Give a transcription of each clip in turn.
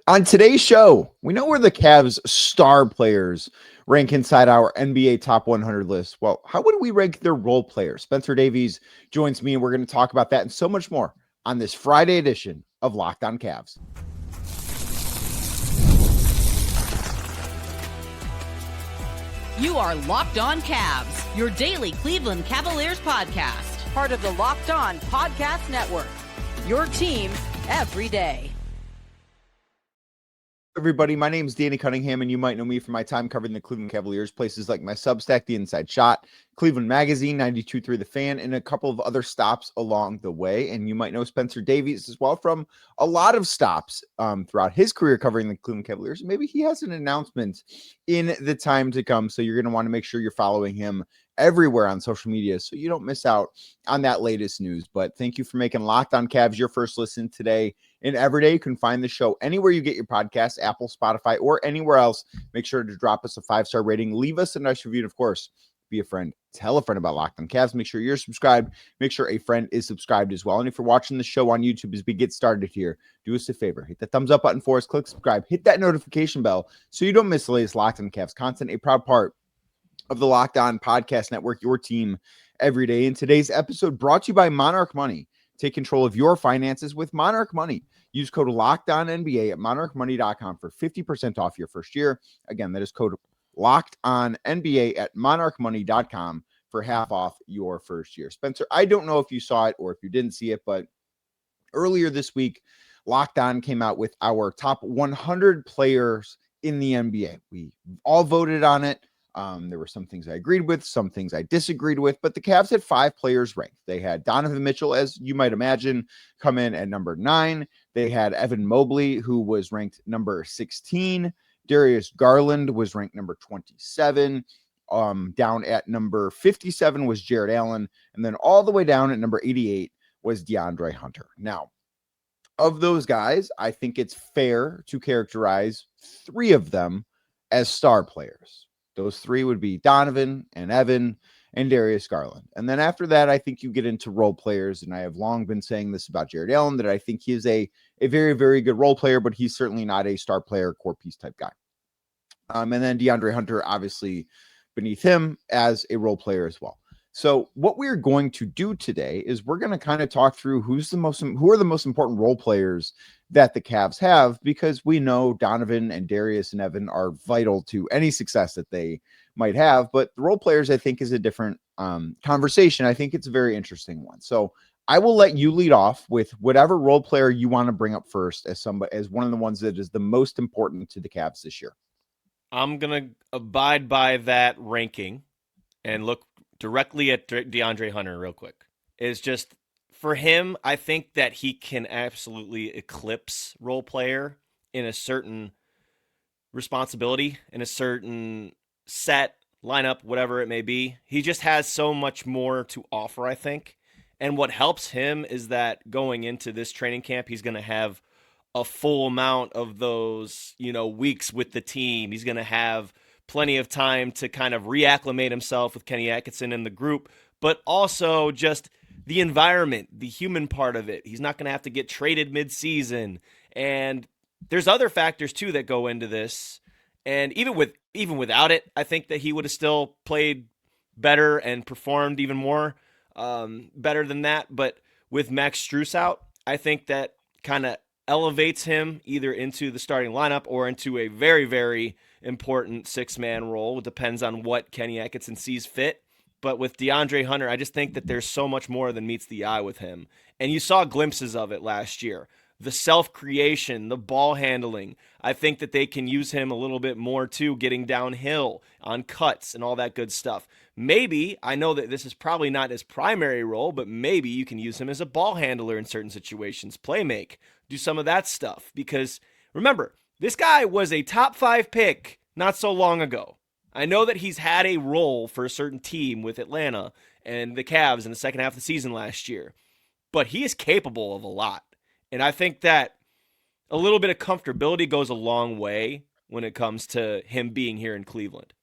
On today's show, we know where the Cavs' star players rank inside our NBA top 100 list. Well, how would we rank their role players? Spencer Davies joins me, and we're going to talk about that and so much more on this Friday edition of Locked On Cavs. You are Locked On Cavs, your daily Cleveland Cavaliers podcast. Part of the Locked On Podcast Network, your team every day. Everybody, my name is Danny Cunningham, and you might know me from my time covering the Cleveland Cavaliers, places like my Substack, The Inside Shot, Cleveland Magazine, 92.3 The Fan, and a couple of other stops along the way. And you might know Spencer Davies as well from a lot of stops throughout his career covering the Cleveland Cavaliers. Maybe he has an announcement in the time to come, so you're going to want to make sure you're following him everywhere on social media so you don't miss out on that latest news. But thank you for making Locked On Cavs your first listen today and every day. You can find the show anywhere you get your podcasts, Apple, Spotify, or anywhere else. Make sure to drop us a 5-star rating. Leave us a nice review. And of course, be a friend. Tell a friend about Locked On Cavs. Make sure you're subscribed. Make sure a friend is subscribed as well. And if you're watching the show on YouTube as we get started here, do us a favor. Hit the thumbs up button for us. Click subscribe. Hit that notification bell so you don't miss the latest Locked On Cavs content. A proud part of the Locked On Podcast Network, your team every day. In today's episode, brought to you by Monarch Money. Take control of your finances with Monarch Money. Use code LOCKEDONNBA at monarchmoney.com for 50% off your first year. Again, that is code LOCKEDONNBA at monarchmoney.com for half off your first year. Spencer, I don't know if you saw it or if you didn't see it, but earlier this week, Locked On came out with our top 100 players in the NBA. We all voted on it. There were some things I agreed with, some things I disagreed with, but the Cavs had 5 players ranked. They had Donovan Mitchell, as you might imagine, come in at number 9. They had Evan Mobley, who was ranked number 16. Darius Garland was ranked number 27. Down at number 57 was Jarrett Allen. And then all the way down at number 88 was DeAndre Hunter. Now, of those guys, I think it's fair to characterize 3 of them as star players. Those 3 would be Donovan and Evan and Darius Garland. And then after that, I think you get into role players. And I have long been saying this about Jarrett Allen, that I think he is a very, very good role player, but he's certainly not a star player, core piece type guy. And then DeAndre Hunter, obviously beneath him as a role player as well. So what we're going to do today is we're going to kind of talk through who are the most important role players that the Cavs have, because we know Donovan and Darius and Evan are vital to any success that they might have. But the role players, I think, is a different conversation. I think it's a very interesting one. So I will let you lead off with whatever role player you want to bring up first as one of the ones that is the most important to the Cavs this year. I'm going to abide by that ranking and look directly at DeAndre Hunter real quick. It's just, for him, I think that he can absolutely eclipse role player in a certain responsibility, in a certain set, lineup, whatever it may be. He just has so much more to offer, I think. And what helps him is that going into this training camp, he's going to have a full amount of those, weeks with the team. He's going to have plenty of time to kind of reacclimate himself with Kenny Atkinson in the group, but also just the environment, the human part of it. He's not going to have to get traded mid-season. And there's other factors too that go into this. And even without it, I think that he would have still played better and performed even more better than that. But with Max Strus out, I think that kind of elevates him either into the starting lineup or into a very, very important 6-man role. It depends on what Kenny Atkinson sees fit. But with DeAndre Hunter, I just think that there's so much more than meets the eye with him. And you saw glimpses of it last year. The self-creation, the ball handling. I think that they can use him a little bit more too, getting downhill on cuts and all that good stuff. Maybe, I know that this is probably not his primary role, but maybe you can use him as a ball handler in certain situations. Play make. Do some of that stuff. Because remember, this guy was a top 5 pick not so long ago. I know that he's had a role for a certain team with Atlanta and the Cavs in the second half of the season last year. But he is capable of a lot. And I think that a little bit of comfortability goes a long way when it comes to him being here in Cleveland.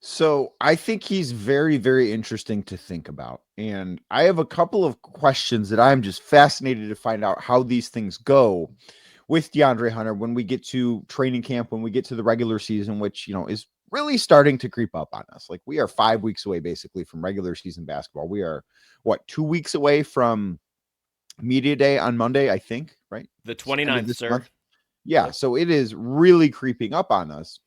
So I think he's very, very interesting to think about. And I have a couple of questions that I'm just fascinated to find out how these things go with DeAndre Hunter when we get to training camp, when we get to the regular season, which, is really starting to creep up on us. Like, we are 5 weeks away basically from regular season basketball. We are 2 weeks away from media day on Monday, I think, right? The End of 29th, this sir. month. Yeah. So it is really creeping up on us.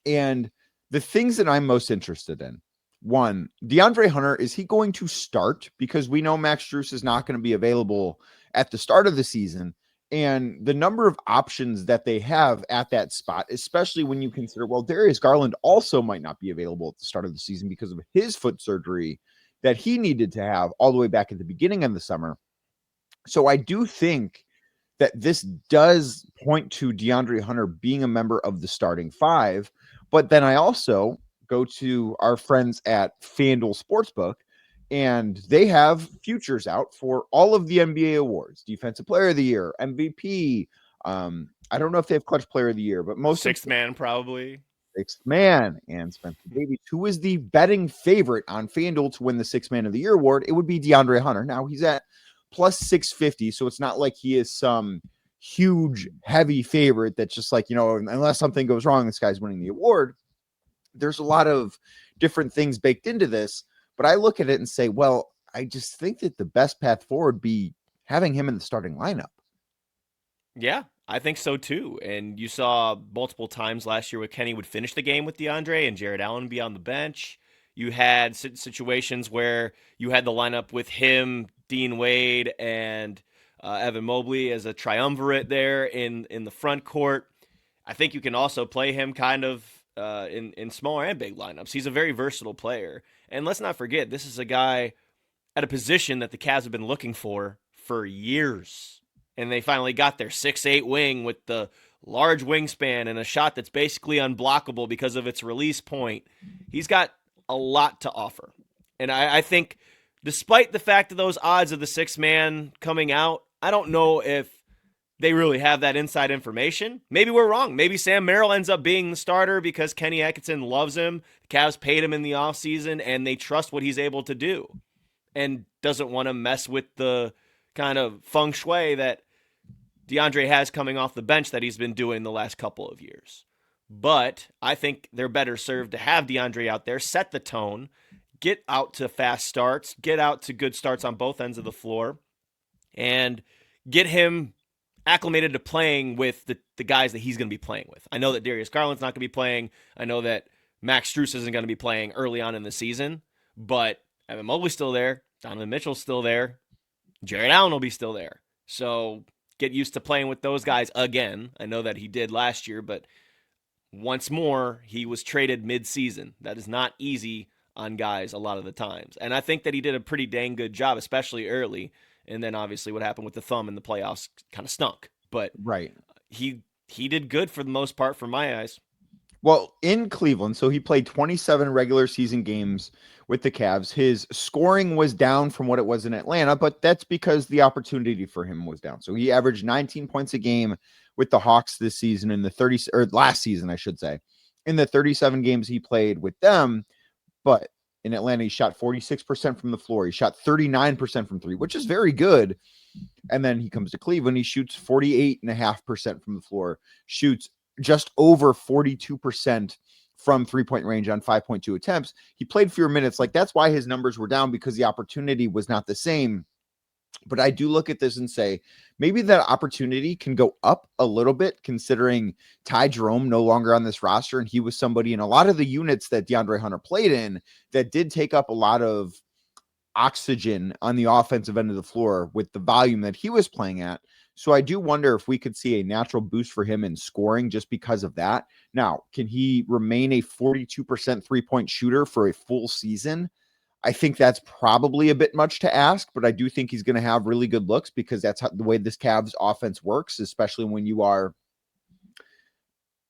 And the things that I'm most interested in, one, DeAndre Hunter, is he going to start? Because we know Max Strus is not going to be available at the start of the season. And the number of options that they have at that spot, especially when you consider, well, Darius Garland also might not be available at the start of the season because of his foot surgery that he needed to have all the way back at the beginning of the summer. So I do think that this does point to DeAndre Hunter being a member of the starting five. But then I also go to our friends at FanDuel Sportsbook, and they have futures out for all of the NBA awards: Defensive Player of the Year, MVP. I don't know if they have Clutch Player of the Year, but most Sixth man, probably. Sixth man, and Spencer Davies, who is the betting favorite on FanDuel to win the Sixth Man of the Year award. It would be DeAndre Hunter. Now he's at plus 650, so it's not like he is some huge heavy favorite that's just like, unless something goes wrong, this guy's winning the award. There's a lot of different things baked into this, but I look at it and say, well, I just think that the best path forward would be having him in the starting lineup. Yeah, I think so too. And you saw multiple times last year where Kenny would finish the game with DeAndre and Jarrett Allen be on the bench. You had situations where you had the lineup with him, Dean Wade, and Evan Mobley as a triumvirate there in the front court. I think you can also play him kind of in smaller and big lineups. He's a very versatile player. And let's not forget, this is a guy at a position that the Cavs have been looking for years. And they finally got their 6'8" wing with the large wingspan and a shot that's basically unblockable because of its release point. He's got a lot to offer. And I think despite the fact of those odds of the sixth man coming out, I don't know if they really have that inside information. Maybe we're wrong. Maybe Sam Merrill ends up being the starter because Kenny Atkinson loves him. The Cavs paid him in the offseason, and they trust what he's able to do and doesn't want to mess with the kind of feng shui that DeAndre has coming off the bench that he's been doing the last couple of years. But I think they're better served to have DeAndre out there, set the tone, get out to fast starts, get out to good starts on both ends of the floor, and get him acclimated to playing with the guys that he's going to be playing with. I know that Darius Garland's not going to be playing. I know that Max Strus isn't going to be playing early on in the season, but Evan Mobley's still there. Donovan Mitchell's still there. Jarrett Allen will be still there. So get used to playing with those guys again. I know that he did last year, but once more, he was traded mid-season. That is not easy on guys a lot of the times. And I think that he did a pretty dang good job, especially early. And then obviously what happened with the thumb in the playoffs kind of stunk. But right, he did good for the most part from my eyes. Well, in Cleveland, so he played 27 regular season games with the Cavs. His scoring was down from what it was in Atlanta, but that's because the opportunity for him was down. So he averaged 19 points a game with the Hawks this season last season, I should say, in the 37 games he played with them. But in Atlanta, he shot 46% from the floor. He shot 39% from three, which is very good. And then he comes to Cleveland. He shoots 48.5% from the floor, shoots just over 42% from 3-point range on 5.2 attempts. He played fewer minutes. Like, that's why his numbers were down, because the opportunity was not the same. But I do look at this and say, maybe that opportunity can go up a little bit, considering Ty Jerome no longer on this roster. And he was somebody in a lot of the units that DeAndre Hunter played in that did take up a lot of oxygen on the offensive end of the floor with the volume that he was playing at. So I do wonder if we could see a natural boost for him in scoring just because of that. Now, can he remain a 42% 3-point shooter for a full season? I think that's probably a bit much to ask, but I do think he's going to have really good looks, because that's the way this Cavs offense works, especially when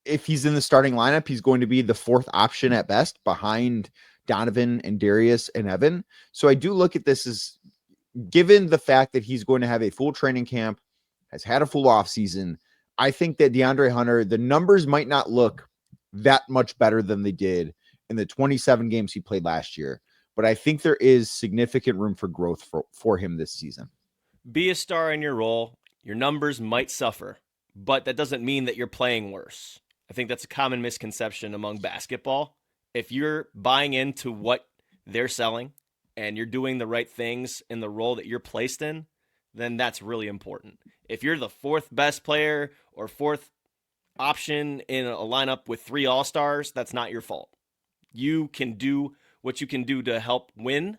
if he's in the starting lineup, he's going to be the fourth option at best behind Donovan and Darius and Evan. So I do look at this as, given the fact that he's going to have a full training camp, has had a full off season, I think that DeAndre Hunter, the numbers might not look that much better than they did in the 27 games he played last year. But I think there is significant room for growth for him this season. Be a star in your role. Your numbers might suffer, but that doesn't mean that you're playing worse. I think that's a common misconception among basketball. If you're buying into what they're selling and you're doing the right things in the role that you're placed in, then that's really important. If you're the fourth best player or fourth option in a lineup with 3 all-stars, that's not your fault. You can do what you can do to help win,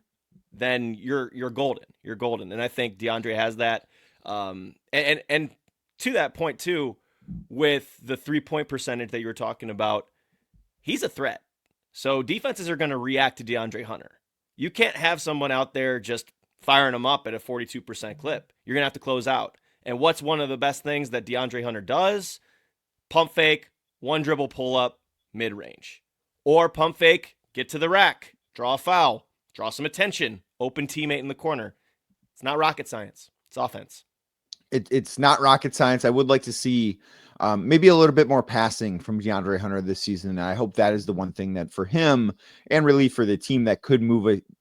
then you're golden. You're golden. And I think DeAndre has that. And to that point too, with the 3-point percentage that you were talking about, he's a threat. So defenses are going to react to DeAndre Hunter. You can't have someone out there just firing them up at a 42% clip. You're going to have to close out. And what's one of the best things that DeAndre Hunter does? Pump fake, 1 dribble pull up, mid-range. Or pump fake, get to the rack, draw a foul, draw some attention, open teammate in the corner. It's not rocket science. It's offense. It's not rocket science. I would like to see maybe a little bit more passing from DeAndre Hunter this season. And I hope that is the one thing that for him and really for the team that could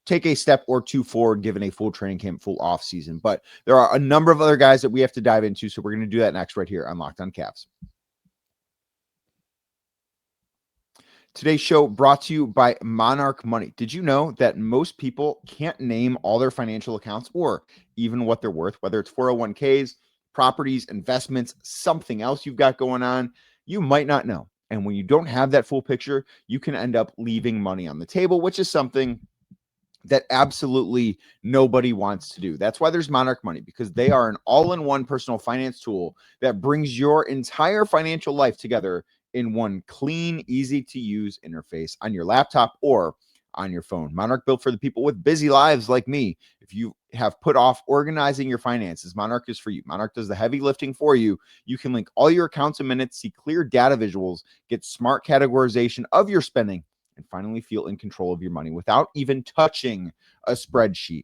take a step or two forward given a full training camp, full off season. But there are a number of other guys that we have to dive into. So we're going to do that next right here on Locked On Cavs. Today's show brought to you by Monarch Money. Did you know that most people can't name all their financial accounts or even what they're worth, whether it's 401ks, properties, investments, something else you've got going on? You might not know. And when you don't have that full picture, you can end up leaving money on the table, which is something that absolutely nobody wants to do. That's why there's Monarch Money, because they are an all-in-one personal finance tool that brings your entire financial life together in one clean, easy-to-use interface on your laptop or on your phone. Monarch built for the people with busy lives like me. If you have put off organizing your finances, Monarch is for you. Monarch does the heavy lifting for you. You can link all your accounts and minutes, see clear data visuals, get smart categorization of your spending, and finally feel in control of your money without even touching a spreadsheet.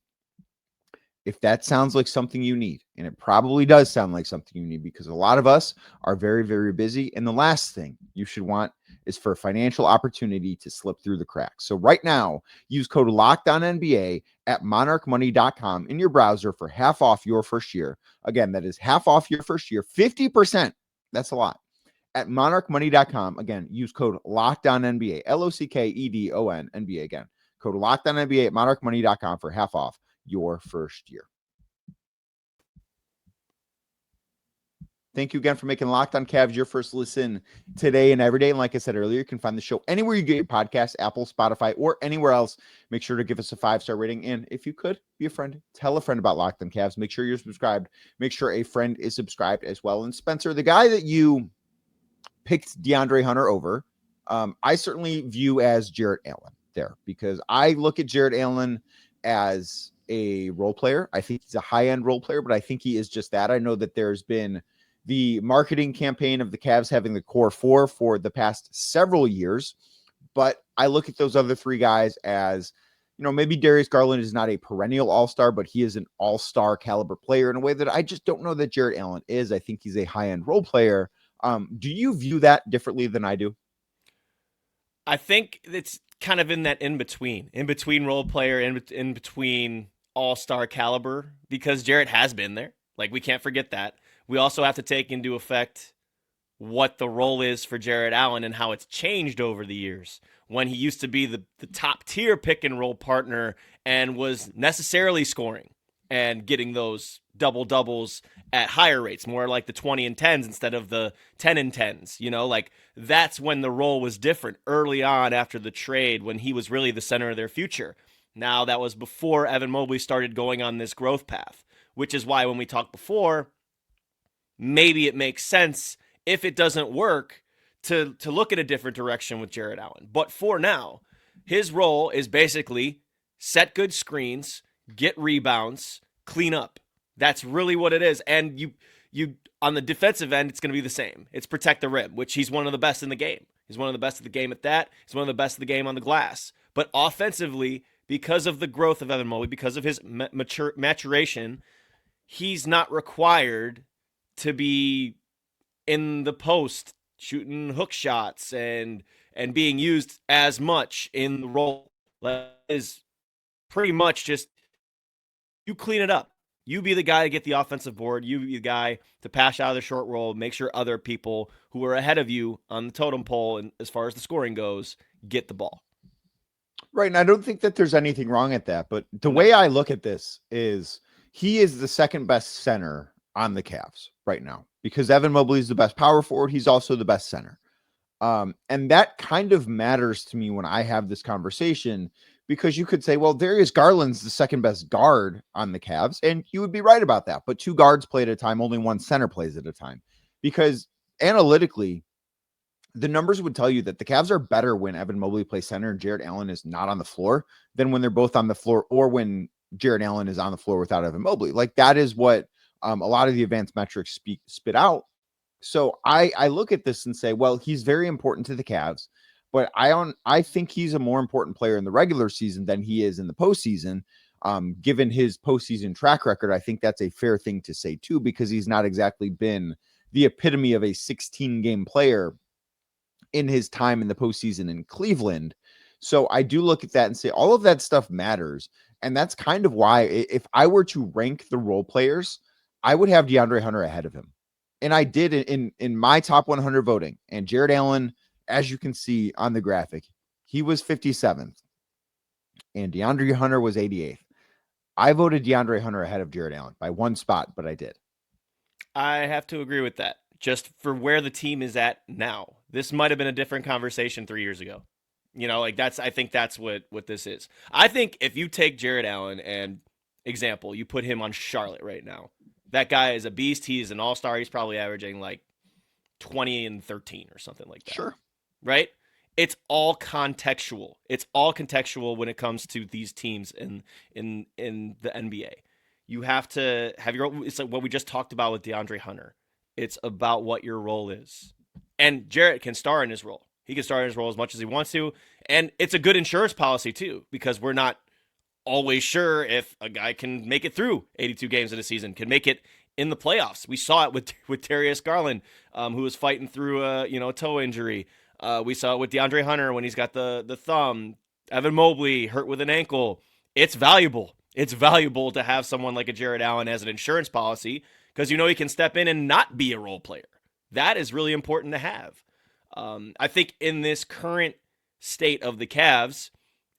If that sounds like something you need, and it probably does sound like something you need because a lot of us are very, very busy. And the last thing you should want is for a financial opportunity to slip through the cracks. So right now, use code LOCKEDONNBA at monarchmoney.com in your browser for half off your first year. Again, that is half off your first year, 50%. That's a lot. At monarchmoney.com. Again, use code LOCKEDONNBA, LOCKEDON NBA. Again, code LOCKEDONNBA at monarchmoney.com for half off your first year. Thank you again for making Locked On Cavs your first listen today and every day. And like I said earlier, you can find the show anywhere you get your podcasts, Apple, Spotify, or anywhere else. Make sure to give us a 5-star rating. And if you could, be a friend. Tell a friend about Locked On Cavs. Make sure you're subscribed. Make sure a friend is subscribed as well. And Spencer, the guy that you picked DeAndre Hunter over, I certainly view as Jarrett Allen there, because I look at Jarrett Allen as a role player. I think he's a high-end role player, but I think he is just that. I know that there's been the marketing campaign of the Cavs having the core 4 for the past several years, but I look at those other 3 guys as, you know, maybe Darius Garland is not a perennial all-star, but he is an all-star caliber player in a way that I just don't know that Jarrett Allen is. I think he's a high-end role player. Do you view that differently than I do? I think it's kind of in that in between role player, in between all-star caliber, because Jarrett has been there. Like, we can't forget that. We also have to take into effect what the role is for Jarrett Allen and how it's changed over the years. When he used to be the top tier pick and roll partner and was necessarily scoring and getting those double doubles at higher rates, more like the 20 and 10s instead of the 10 and 10s, you know, like that's when the role was different early on after the trade, when he was really the center of their future. Now that was before Evan Mobley started going on this growth path, which is why when we talked before, maybe it makes sense if it doesn't work to look at a different direction with Jarrett Allen. But for now, his role is basically set good screens, get rebounds, clean up. That's really what it is. And you on the defensive end, it's going to be the same. It's protect the rim, which he's one of the best in the game. He's one of the best of the game at that. He's one of the best of the game on the glass. But offensively, because of the growth of Evan Mobley, because of his maturation, he's not required to be in the post shooting hook shots and being used as much in the role. That is pretty much just you clean it up. You be the guy to get the offensive board. You be the guy to pass out of the short roll, make sure other people who are ahead of you on the totem pole and as far as the scoring goes, get the ball. Right. And I don't think that there's anything wrong at that. But the No. way I look at this is he is the second best center on the Cavs right now because Evan Mobley is the best power forward. He's also the best center. And that kind of matters to me when I have this conversation, because you could say, well, Darius Garland's the second best guard on the Cavs. And you would be right about that. But two guards play at a time, only one center plays at a time, because analytically, the numbers would tell you that the Cavs are better when Evan Mobley plays center and Jarrett Allen is not on the floor than when they're both on the floor, or when Jarrett Allen is on the floor without Evan Mobley. Like, that is what a lot of the advanced metrics spit out. So I look at this and say, well, he's very important to the Cavs, but I think he's a more important player in the regular season than he is in the postseason. Given his postseason track record, I think that's a fair thing to say too, because he's not exactly been the epitome of a 16-game player in his time in the postseason in Cleveland. So I do look at that and say all of that stuff matters. And that's kind of why, if I were to rank the role players, I would have DeAndre Hunter ahead of him. And I did in my top 100 voting. And Jarrett Allen, as you can see on the graphic, he was 57th. And DeAndre Hunter was 88th. I voted DeAndre Hunter ahead of Jarrett Allen by one spot, but I did. I have to agree with that. Just for where the team is at now. This might have been a different conversation 3 years ago. You know, like I think that's what this is. I think if you take Jarrett Allen and, example, you put him on Charlotte right now, that guy is a beast. He's an all-star. He's probably averaging like 20 and 13 or something like that. Sure. Right? It's all contextual. It's all contextual when it comes to these teams in the NBA. You have to have your own. It's like what we just talked about with DeAndre Hunter. It's about what your role is. And Jarrett can star in his role. He can star in his role as much as he wants to. And it's a good insurance policy too, because we're not always sure if a guy can make it through 82 games in a season, can make it in the playoffs. We saw it with Darius Garland, who was fighting through a toe injury. We saw it with DeAndre Hunter when he's got the thumb. Evan Mobley hurt with an ankle. It's valuable. It's valuable to have someone like a Jarrett Allen as an insurance policy, because he can step in and not be a role player. That is really important to have. I think in this current state of the Cavs,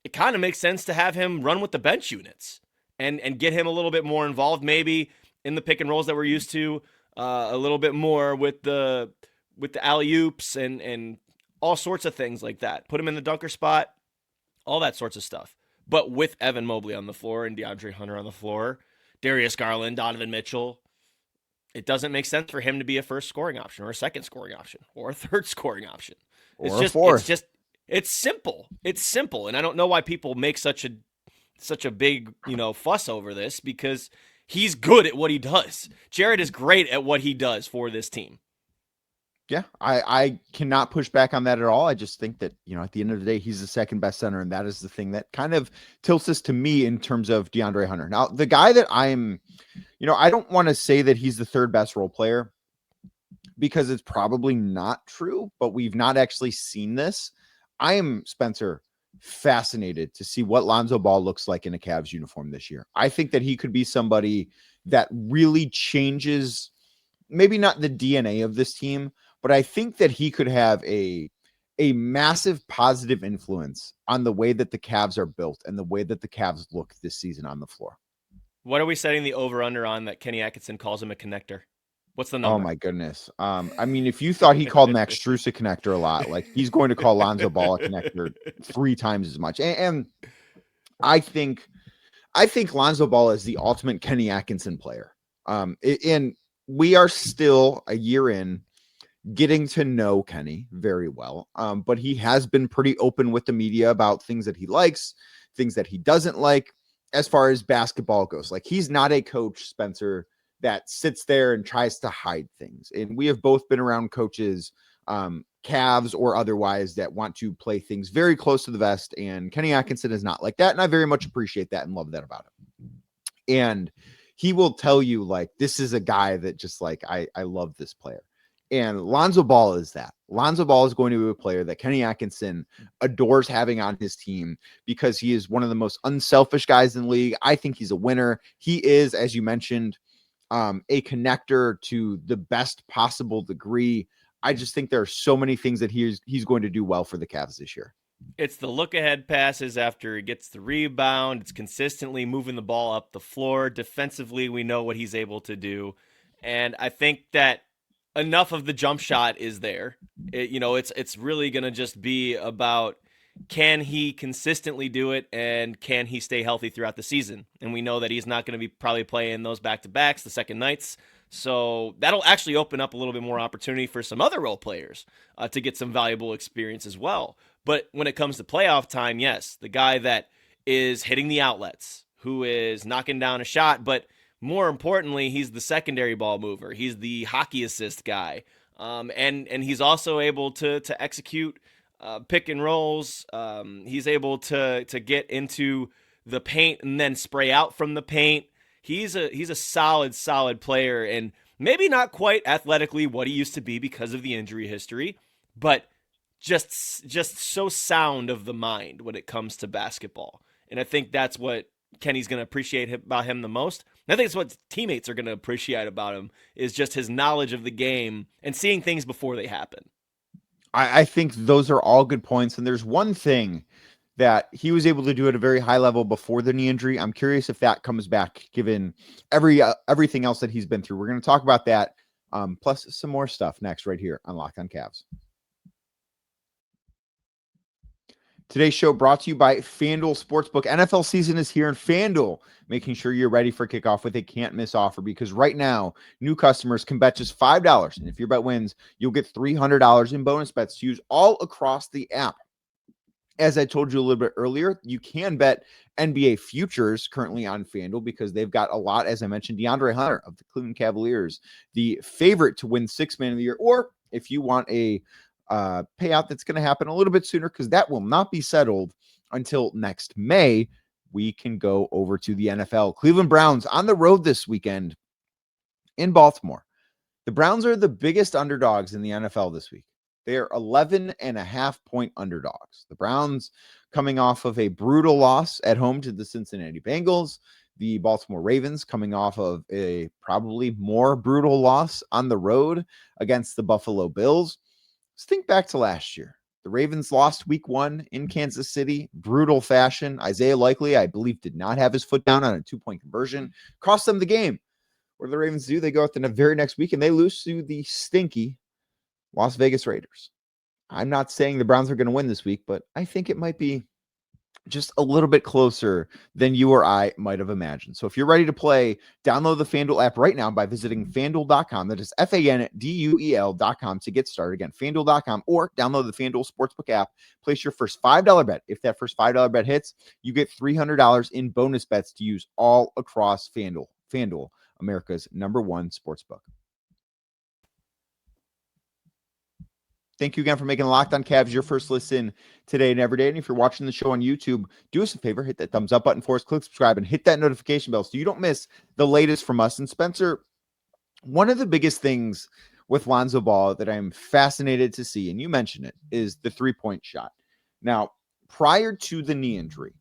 it kind of makes sense to have him run with the bench units and get him a little bit more involved, maybe in the pick and rolls that we're used to, a little bit more with the alley-oops and all sorts of things like that. Put him in the dunker spot, all that sorts of stuff. But with Evan Mobley on the floor and DeAndre Hunter on the floor, Darius Garland, Donovan Mitchell, it doesn't make sense for him to be a first scoring option or a second scoring option or a third scoring option. Or a fourth. It's simple. It's simple. And I don't know why people make such a big, fuss over this, because he's good at what he does. Jarrett is great at what he does for this team. Yeah, I cannot push back on that at all. I just think that, at the end of the day, he's the second best center. And that is the thing that kind of tilts us to me in terms of DeAndre Hunter. Now, the guy that I'm, I don't want to say that he's the third best role player, because it's probably not true, but we've not actually seen this. I am, Spencer, fascinated to see what Lonzo Ball looks like in a Cavs uniform this year. I think that he could be somebody that really changes, maybe not the DNA of this team, but I think that he could have a massive positive influence on the way that the Cavs are built and the way that the Cavs look this season on the floor. What are we setting the over-under on that Kenny Atkinson calls him a connector? What's the number? Oh my goodness. If you thought he called Max Strus a connector a lot, like, he's going to call Lonzo Ball a connector 3 times as much. And I think Lonzo Ball is the ultimate Kenny Atkinson player. And we are still a year in, getting to know Kenny very well. But he has been pretty open with the media about things that he likes, things that he doesn't like, as far as basketball goes. Like, he's not a coach, Spencer, that sits there and tries to hide things. And we have both been around coaches, Cavs or otherwise, that want to play things very close to the vest. And Kenny Atkinson is not like that. And I very much appreciate that and love that about him. And he will tell you, like, this is a guy that just, like, I love this player. And Lonzo Ball is that. Lonzo Ball is going to be a player that Kenny Atkinson adores having on his team because he is one of the most unselfish guys in the league. I think he's a winner. He is, as you mentioned, a connector to the best possible degree. I just think there are so many things that he's going to do well for the Cavs this year. It's the look-ahead passes after he gets the rebound. It's consistently moving the ball up the floor. Defensively, we know what he's able to do. And I think that enough of the jump shot is there. It's really going to just be about, can he consistently do it, and can he stay healthy throughout the season? And we know that he's not going to be probably playing those back-to-backs, the second nights. So that'll actually open up a little bit more opportunity for some other role players to get some valuable experience as well. But when it comes to playoff time, yes, the guy that is hitting the outlets, who is knocking down a shot, but more importantly, he's the secondary ball mover. He's the hockey assist guy. And he's also able to execute pick and rolls. He's able to get into the paint and then spray out from the paint. He's a solid player, and maybe not quite athletically what he used to be because of the injury history, but just so sound of the mind when it comes to basketball. And I think that's what Kenny's going to appreciate about him the most. And I think it's what teammates are going to appreciate about him, is just his knowledge of the game and seeing things before they happen. I think those are all good points. And there's one thing that he was able to do at a very high level before the knee injury. I'm curious if that comes back, given everything else that he's been through. We're going to talk about that, plus some more stuff next right here on Locked On Cavs. Today's show brought to you by FanDuel Sportsbook. NFL season is here, and FanDuel making sure you're ready for kickoff with a can't-miss offer, because right now, new customers can bet just $5, and if your bet wins, you'll get $300 in bonus bets to use all across the app. As I told you a little bit earlier, you can bet NBA futures currently on FanDuel because they've got a lot. As I mentioned, DeAndre Hunter of the Cleveland Cavaliers, the favorite to win Sixth Man of the Year, or if you want a payout that's going to happen a little bit sooner, because that will not be settled until next May, we can go over to the NFL. Cleveland Browns on the road this weekend in Baltimore. The Browns are the biggest underdogs in the NFL this week. They are 11.5-point underdogs. The Browns coming off of a brutal loss at home to the Cincinnati Bengals. The Baltimore Ravens coming off of a probably more brutal loss on the road against the Buffalo Bills. Let's think back to last year. The Ravens lost week 1 in Kansas City, brutal fashion. Isaiah Likely, I believe, did not have his foot down on a 2-point conversion. Cost them the game. What do the Ravens do? They go out the very next week and they lose to the stinky Las Vegas Raiders. I'm not saying the Browns are going to win this week, but I think it might be just a little bit closer than you or I might have imagined. So if you're ready to play, download the FanDuel app right now by visiting FanDuel.com. That is FanDuel.com to get started. Again, FanDuel.com, or download the FanDuel Sportsbook app. Place your first $5 bet. If that first $5 bet hits, you get $300 in bonus bets to use all across FanDuel. FanDuel, America's #1 sportsbook. Thank you again for making Locked On Cavs your first listen today and every day. And if you're watching the show on YouTube, do us a favor, hit that thumbs up button for us, click subscribe, and hit that notification bell so you don't miss the latest from us. And Spencer, one of the biggest things with Lonzo Ball that I'm fascinated to see, and you mentioned it, is the three-point shot. Now, prior to the knee injury,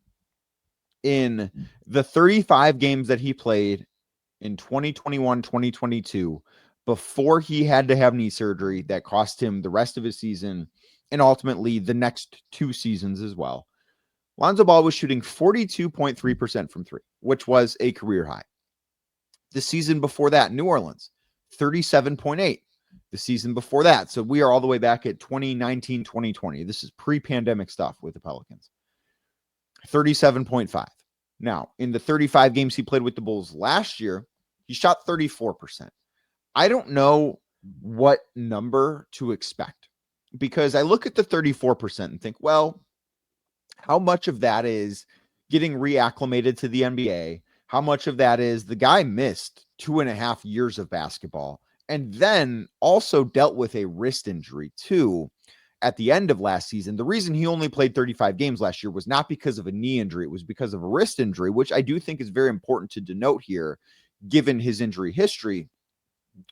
in the 35 games that he played in 2021, 2022, before he had to have knee surgery that cost him the rest of his season and ultimately the next 2 seasons as well, Lonzo Ball was shooting 42.3% from 3, which was a career high. The season before that, New Orleans, 37.8. The season before that, so we are all the way back at 2019, 2020. This is pre-pandemic stuff with the Pelicans. 37.5. Now, in the 35 games he played with the Bulls last year, he shot 34%. I don't know what number to expect, because I look at the 34% and think, well, how much of that is getting reacclimated to the NBA? How much of that is the guy missed 2.5 years of basketball and then also dealt with a wrist injury too at the end of last season? The reason he only played 35 games last year was not because of a knee injury. It was because of a wrist injury, which I do think is very important to denote here, given his injury history.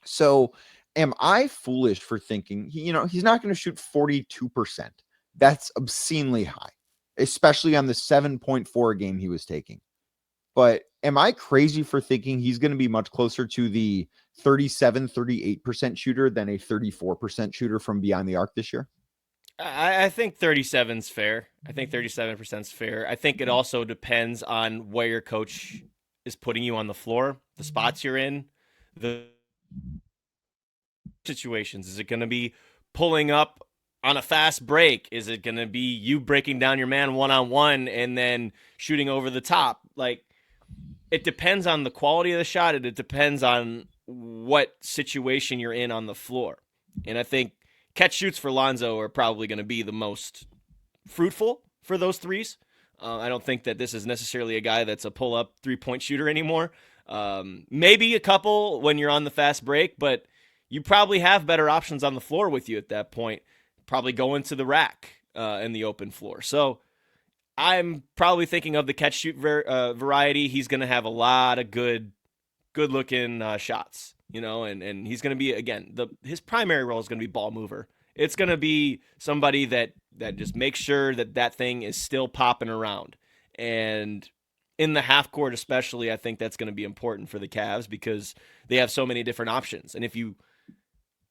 So am I foolish for thinking he's not going to shoot 42%? That's obscenely high, especially on the 7.4 game he was taking. But am I crazy for thinking he's going to be much closer to the 38% shooter than a 34% shooter from beyond the arc this year? I think 37's fair. I think 37%'s fair. I think it also depends on where your coach is putting you on the floor, the spots you're in, the situations. Is it going to be pulling up on a fast break? Is it going to be you breaking down your man one-on-one and then shooting over the top? Like, it depends on the quality of the shot, and it depends on what situation you're in on the floor. And I think catch shoots for Lonzo are probably going to be the most fruitful for those threes. I don't think that this is necessarily a guy that's a pull-up three-point shooter anymore. Maybe a couple when you're on the fast break, but you probably have better options on the floor with you at that point. Probably going to the rack in the open floor. So I'm probably thinking of the catch-shoot variety. He's going to have a lot of good-looking shots, and he's going to be, again, his primary role is going to be ball mover. It's going to be somebody that just makes sure that thing is still popping around. And in the half court especially, I think that's going to be important for the Cavs because they have so many different options. And if you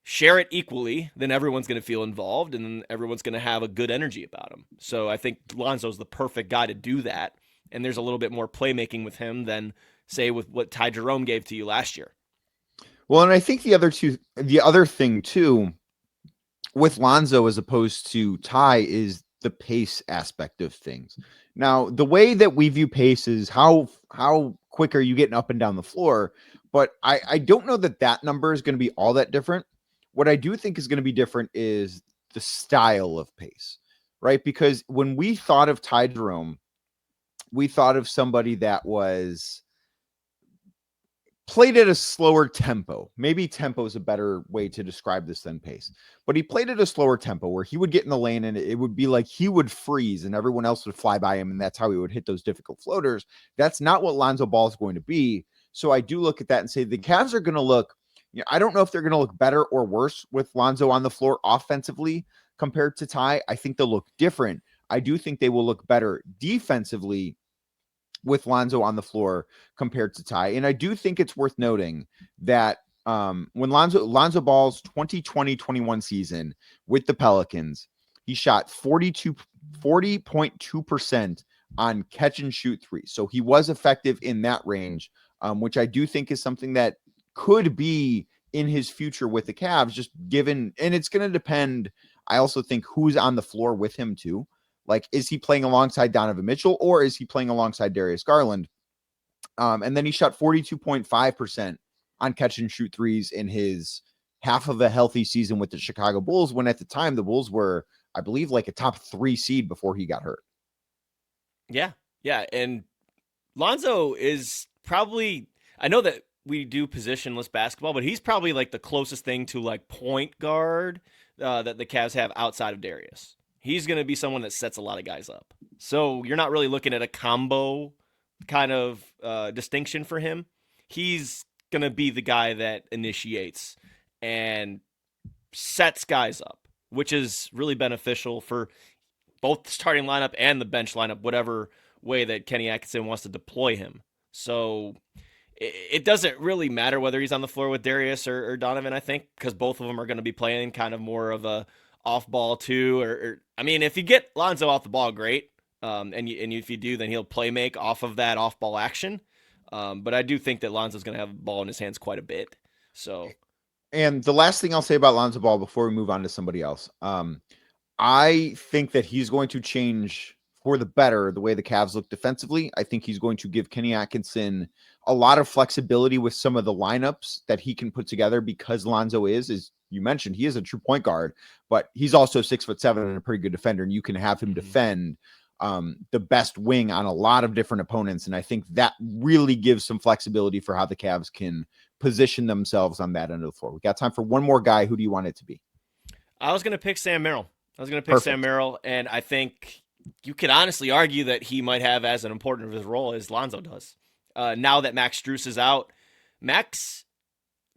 share it equally, then everyone's going to feel involved and then everyone's going to have a good energy about him. So I think Lonzo's the perfect guy to do that. And there's a little bit more playmaking with him than, say, with what Ty Jerome gave to you last year. Well, and I think the other thing too, with Lonzo as opposed to Ty is the pace aspect of things. Now, the way that we view pace is how quick are you getting up and down the floor, but I don't know that number is going to be all that different. What I do think is going to be different is the style of pace, right? Because when we thought of Ty Jerome, we thought of somebody that was played at a slower tempo. Maybe tempo is a better way to describe this than pace, but he played at a slower tempo where he would get in the lane and it would be like he would freeze and everyone else would fly by him. And that's how he would hit those difficult floaters. That's not what Lonzo Ball is going to be. So I do look at that and say the Cavs are going to look, I don't know if they're going to look better or worse with Lonzo on the floor offensively compared to Ty. I think they'll look different. I do think they will look better defensively with Lonzo on the floor compared to Ty. And I do think it's worth noting that when Lonzo Ball's 2020-21 season with the Pelicans, he shot 40.2% on catch and shoot threes. So he was effective in that range, which I do think is something that could be in his future with the Cavs, just given, and it's going to depend. I also think who's on the floor with him too. Like, is he playing alongside Donovan Mitchell or is he playing alongside Darius Garland? And then he shot 42.5% on catch and shoot threes in his half of a healthy season with the Chicago Bulls, when at the time the Bulls were, I believe, like a top 3 seed before he got hurt. Yeah. And Lonzo is probably, I know that we do positionless basketball, but he's probably like the closest thing to like point guard that the Cavs have outside of Darius. He's going to be someone that sets a lot of guys up. So you're not really looking at a combo kind of distinction for him. He's going to be the guy that initiates and sets guys up, which is really beneficial for both the starting lineup and the bench lineup, whatever way that Kenny Atkinson wants to deploy him. So it doesn't really matter whether he's on the floor with Darius or Donovan, I think, because both of them are going to be playing kind of more of a off ball too. Or I mean, if you get Lonzo off the ball, great. And if you do, then he'll play make off of that off ball action. But I do think that Lonzo's going to have the ball in his hands quite a bit. So, and the last thing I'll say about Lonzo Ball before we move on to somebody else, I think that he's going to change for the better the way the Cavs look defensively. I think he's going to give Kenny Atkinson a lot of flexibility with some of the lineups that he can put together, because Lonzo is you mentioned, he is a true point guard, but he's also 6'7" and a pretty good defender, and you can have him defend the best wing on a lot of different opponents. And I think that really gives some flexibility for how the Cavs can position themselves on that end of the floor. We got time for one more guy. Who do you want it to be? I was going to pick Sam Merrill. Sam Merrill, and I think you could honestly argue that he might have as an important of his role as Lonzo does. Now that Max Strus is out, Max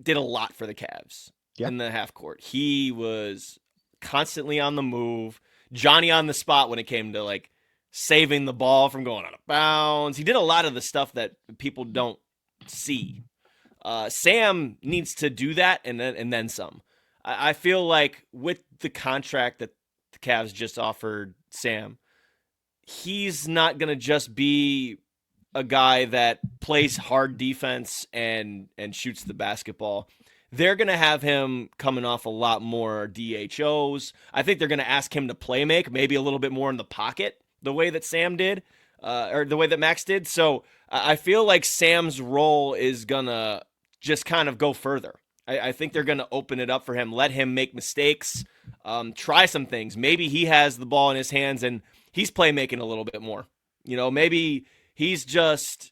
did a lot for the Cavs. Yeah. in the half court. He was constantly on the move, Johnny on the spot when it came to like saving the ball from going out of bounds. He did a lot of the stuff that people don't see. Sam needs to do that and then some. I feel like with the contract that the Cavs just offered Sam, he's not going to just be a guy that plays hard defense and shoots the basketball. They're going to have him coming off a lot more DHOs. I think they're going to ask him to play make, maybe a little bit more in the pocket, the way that Sam did, or the way that Max did. So I feel like Sam's role is going to just kind of go further. I think they're going to open it up for him, let him make mistakes, try some things. Maybe he has the ball in his hands and he's playmaking a little bit more. Maybe he's just,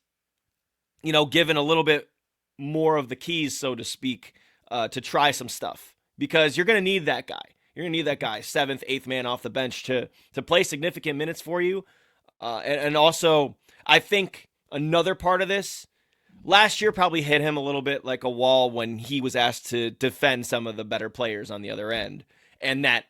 given a little bit more of the keys, so to speak, to try some stuff, because you're going to need that guy. You're going to need that guy, 7th, 8th man off the bench to play significant minutes for you. And also, I think another part of this, last year probably hit him a little bit like a wall when he was asked to defend some of the better players on the other end, and that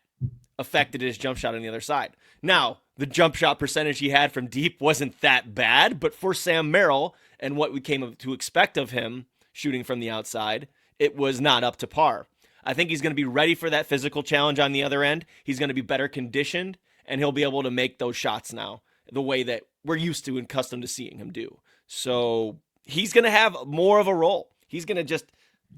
affected his jump shot on the other side. Now, the jump shot percentage he had from deep wasn't that bad, but for Sam Merrill and what we came to expect of him shooting from the outside, it was not up to par. I think he's going to be ready for that physical challenge on the other end. He's going to be better conditioned, and he'll be able to make those shots now the way that we're used to and accustomed to seeing him do. So he's going to have more of a role. He's going to just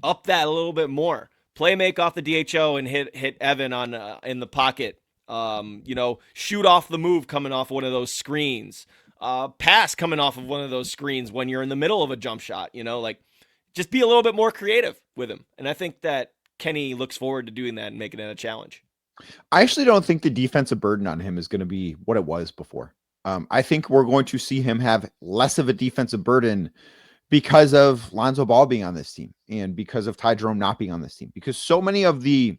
up that a little bit more. Play make off the DHO and hit Evan on in the pocket. Shoot off the move coming off one of those screens. Pass coming off of one of those screens when you're in the middle of a jump shot. Just be a little bit more creative with him. And I think that Kenny looks forward to doing that and making it a challenge. I actually don't think the defensive burden on him is going to be what it was before. I think we're going to see him have less of a defensive burden because of Lonzo Ball being on this team and because of Ty Jerome not being on this team, because so many of the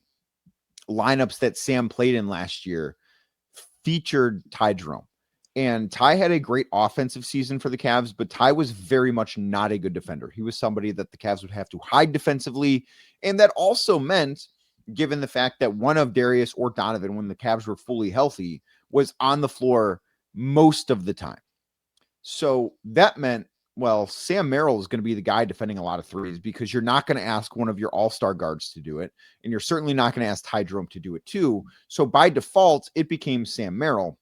lineups that Sam played in last year featured Ty Jerome. And Ty had a great offensive season for the Cavs, but Ty was very much not a good defender. He was somebody that the Cavs would have to hide defensively. And that also meant, given the fact that one of Darius or Donovan, when the Cavs were fully healthy, was on the floor most of the time. So that meant, well, Sam Merrill is going to be the guy defending a lot of threes, because you're not going to ask one of your all-star guards to do it. And you're certainly not going to ask Ty Jerome to do it too. So by default, it became Sam Merrill.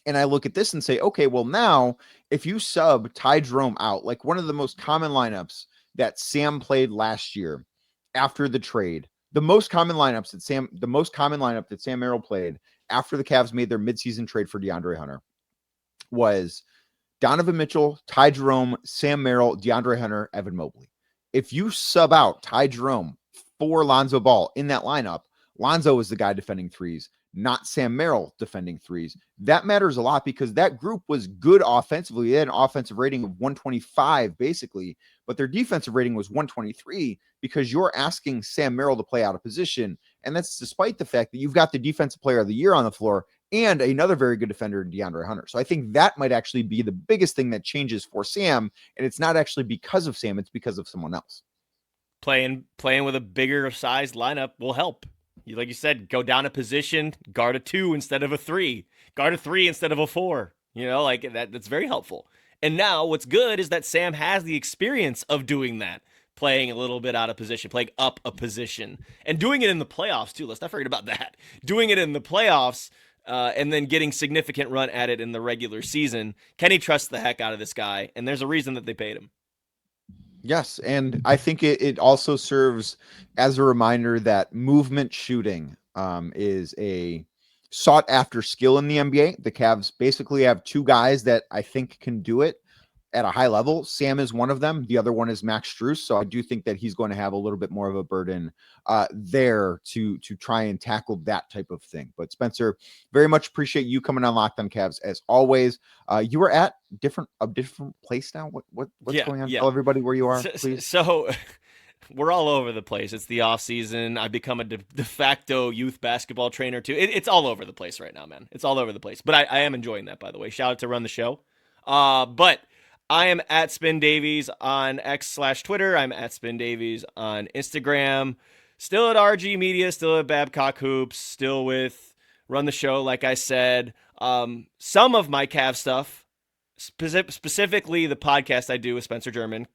And I look at this and say, okay, well, now if you sub Ty Jerome out, like one of the most common lineups that Sam played last year after the trade, the most common lineup that Sam Merrill played after the Cavs made their midseason trade for DeAndre Hunter was Donovan Mitchell, Ty Jerome, Sam Merrill, DeAndre Hunter, Evan Mobley. If you sub out Ty Jerome for Lonzo Ball in that lineup, Lonzo is the guy defending threes, not Sam Merrill defending threes. That matters a lot because that group was good offensively. They had an offensive rating of 125 basically, but their defensive rating was 123 because you're asking Sam Merrill to play out of position. And that's despite the fact that you've got the defensive player of the year on the floor and another very good defender, DeAndre Hunter. So I think that might actually be the biggest thing that changes for Sam. And it's not actually because of Sam, it's because of someone else. Playing with a bigger sized lineup will help. Like you said, go down a position, guard a 2 instead of a 3, guard a 3 instead of a 4. That's very helpful. And now what's good is that Sam has the experience of doing that, playing a little bit out of position, playing up a position, and doing it in the playoffs too. Let's not forget about that. Doing it in the playoffs and then getting significant run at it in the regular season. Kenny trusts the heck out of this guy, and there's a reason that they paid him. Yes, and I think it also serves as a reminder that movement shooting is a sought-after skill in the NBA. The Cavs basically have 2 guys that I think can do it at a high level. Sam is one of them. The other one is Max Strus. So I do think that he's going to have a little bit more of a burden there to try and tackle that type of thing. But Spencer, very much appreciate you coming on Locked On Cavs as always. You were at a different place now. What's going on? Yeah. Tell everybody where you are, please. So we're all over the place. It's the off season. I've become a de facto youth basketball trainer too. It's all over the place right now, man. It's all over the place. But I am enjoying that, by the way. Shout out to Run the Show. But I am at Spin Davies on X/Twitter. I'm at Spin Davies on Instagram. still at RG Media, still at Babcock Hoops, still with Run the Show, like I said. Some of my Cavs stuff, specifically the podcast I do with Spencer German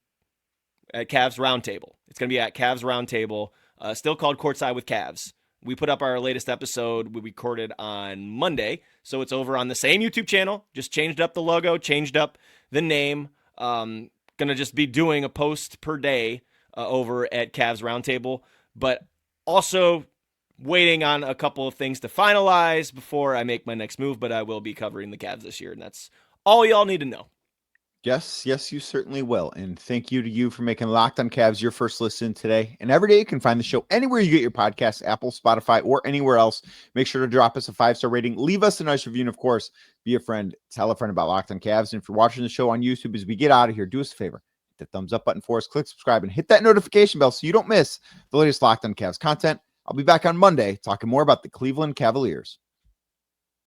at Cavs Roundtable. It's going to be at Cavs Roundtable, still called Courtside with Cavs. We put up our latest episode we recorded on Monday, so it's over on the same YouTube channel, just changed up the logo, changed up the name. Going to just be doing a post per day over at Cavs Roundtable, but also waiting on a couple of things to finalize before I make my next move, but I will be covering the Cavs this year, and that's all y'all need to know. Yes, you certainly will. And thank you to you for making Locked on Cavs your first listen today. And every day you can find the show anywhere you get your podcasts, Apple, Spotify, or anywhere else. Make sure to drop us a 5-star rating. Leave us a nice review. And of course, be a friend. Tell a friend about Locked on Cavs. And if you're watching the show on YouTube, as we get out of here, do us a favor. Hit the thumbs up button for us. Click subscribe and hit that notification bell so you don't miss the latest Locked on Cavs content. I'll be back on Monday talking more about the Cleveland Cavaliers.